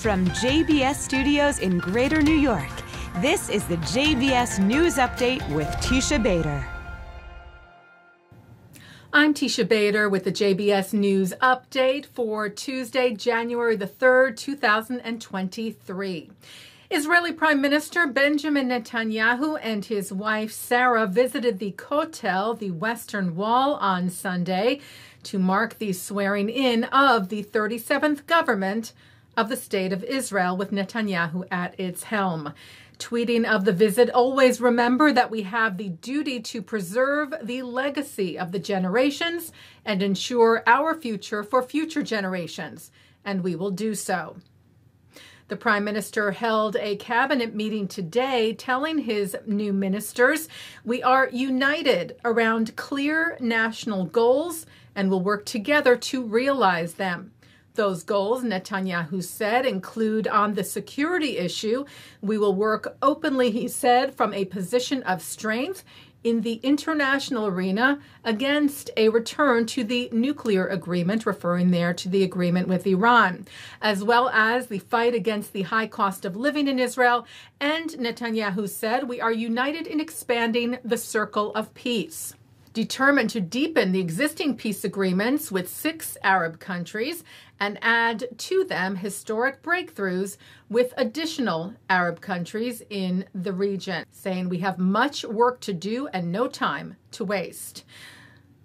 From JBS Studios in Greater New York, this is the JBS News Update with Teisha Bader. I'm Teisha Bader with the JBS News Update for Tuesday, January the 3rd, 2023. Israeli Prime Minister Benjamin Netanyahu and his wife Sarah visited the Kotel, the Western Wall, on Sunday to mark the swearing in of the 37th government of the State of Israel, with Netanyahu at its helm. Tweeting of the visit, "Always remember that we have the duty to preserve the legacy of the generations and ensure our future for future generations, and we will do so." The Prime Minister held a cabinet meeting today telling his new ministers, "We are united around clear national goals and will work together to realize them." Those goals, Netanyahu said, include on the security issue. "We will work openly," he said, "from a position of strength in the international arena against a return to the nuclear agreement," referring there to the agreement with Iran, as well as the fight against the high cost of living in Israel. And Netanyahu said, "We are united in expanding the circle of peace." Determined to deepen the existing peace agreements with 6 Arab countries and add to them historic breakthroughs with additional Arab countries in the region, saying, "We have much work to do and no time to waste."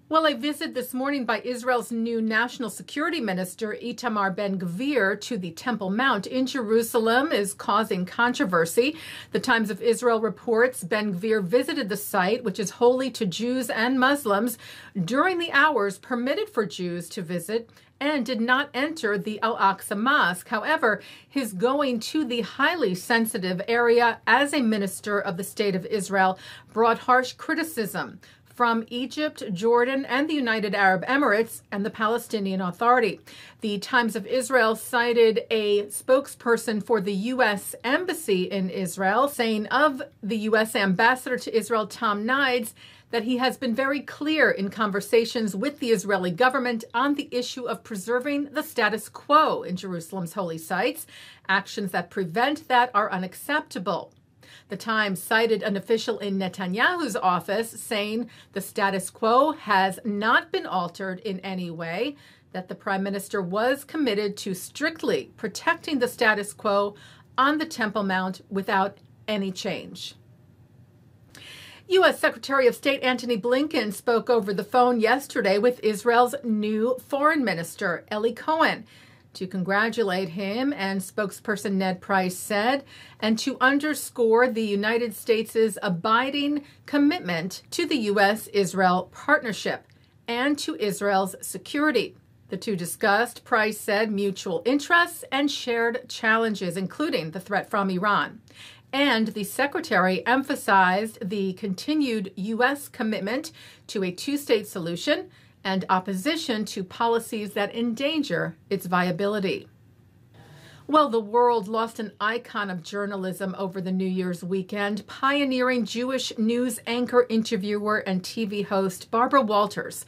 Well, a visit this morning by Israel's new National Security Minister, Itamar Ben-Gvir, to the Temple Mount in Jerusalem is causing controversy. The Times of Israel reports Ben-Gvir visited the site, which is holy to Jews and Muslims, during the hours permitted for Jews to visit, and did not enter the Al-Aqsa Mosque. However, his going to the highly sensitive area as a minister of the State of Israel brought harsh criticism from Egypt, Jordan, and the United Arab Emirates and the Palestinian Authority. The Times of Israel cited a spokesperson for the U.S. Embassy in Israel, saying of the U.S. Ambassador to Israel, Tom Nides, that he has been very clear in conversations with the Israeli government on the issue of preserving the status quo in Jerusalem's holy sites. Actions that prevent that are unacceptable. The Times cited an official in Netanyahu's office saying the status quo has not been altered in any way, that the Prime Minister was committed to strictly protecting the status quo on the Temple Mount without any change. U.S. Secretary of State Antony Blinken spoke over the phone yesterday with Israel's new Foreign Minister, Eli Cohen, to congratulate him, and spokesperson Ned Price said, and to underscore the United States' abiding commitment to the U.S.-Israel partnership and to Israel's security. The two discussed, Price said, mutual interests and shared challenges, including the threat from Iran. And the secretary emphasized the continued U.S. commitment to a two-state solution and opposition to policies that endanger its viability. Well, the world lost an icon of journalism over the New Year's weekend, pioneering Jewish news anchor, interviewer, and TV host Barbara Walters.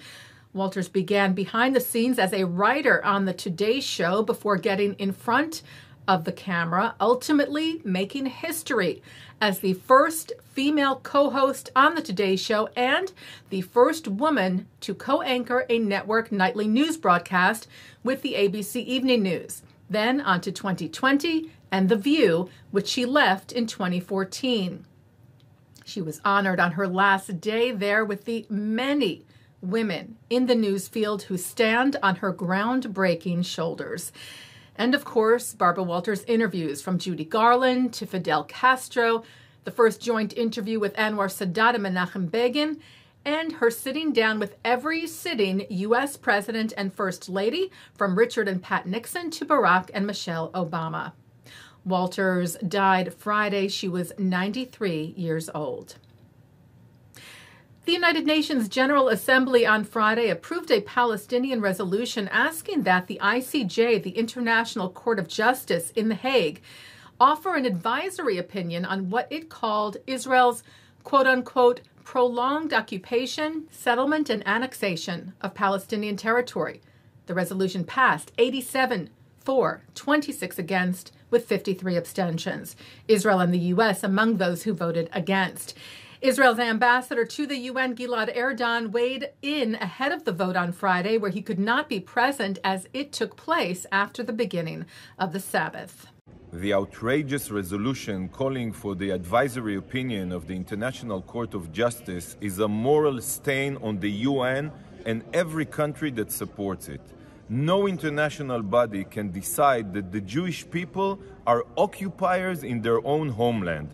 Walters began behind the scenes as a writer on the Today Show before getting in front of the camera, ultimately making history as the first female co-host on the Today Show and the first woman to co-anchor a network nightly news broadcast with the ABC Evening News. Then on to 2020 and The View, which she left in 2014. She was honored on her last day there with the many women in the news field who stand on her groundbreaking shoulders. And of course, Barbara Walters' interviews from Judy Garland to Fidel Castro, the first joint interview with Anwar Sadat and Menachem Begin, and her sitting down with every sitting U.S. president and first lady, from Richard and Pat Nixon to Barack and Michelle Obama. Walters died Friday. She was 93 years old. The United Nations General Assembly on Friday approved a Palestinian resolution asking that the ICJ, the International Court of Justice in The Hague, offer an advisory opinion on what it called Israel's quote-unquote prolonged occupation, settlement, and annexation of Palestinian territory. The resolution passed 87-3 for, 26 against, with 53 abstentions. Israel and the U.S. among those who voted against. Israel's ambassador to the UN, Gilad Erdan, weighed in ahead of the vote on Friday, where he could not be present as it took place after the beginning of the Sabbath. The outrageous resolution calling for the advisory opinion of the International Court of Justice is a moral stain on the UN and every country that supports it. No international body can decide that the Jewish people are occupiers in their own homeland.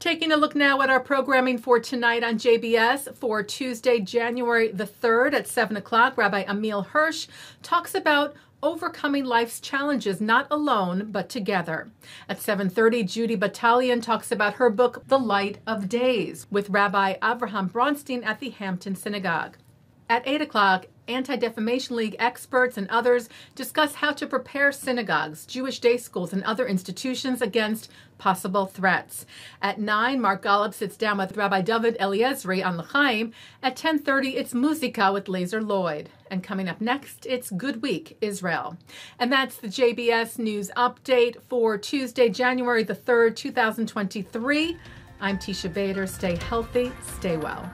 Taking a look now at our programming for tonight on JBS for Tuesday, January the 3rd at 7 o'clock, Rabbi Ammiel Hirsch talks about overcoming life's challenges, not alone, but together. At 7:30, Judy Batalion talks about her book, The Light of Days, with Rabbi Avraham Bronstein at the Hampton Synagogue. At 8 o'clock, Anti-Defamation League experts and others discuss how to prepare synagogues, Jewish day schools, and other institutions against possible threats. At 9, Mark Golub sits down with Rabbi Dovid Eliezrie on L'chaim. At 10:30, it's Muzika with Lazer Lloyd. And coming up next, it's Good Week, Israel. And that's the JBS News Update for Tuesday, January the 3rd, 2023. I'm Teisha Bader. Stay healthy, stay well.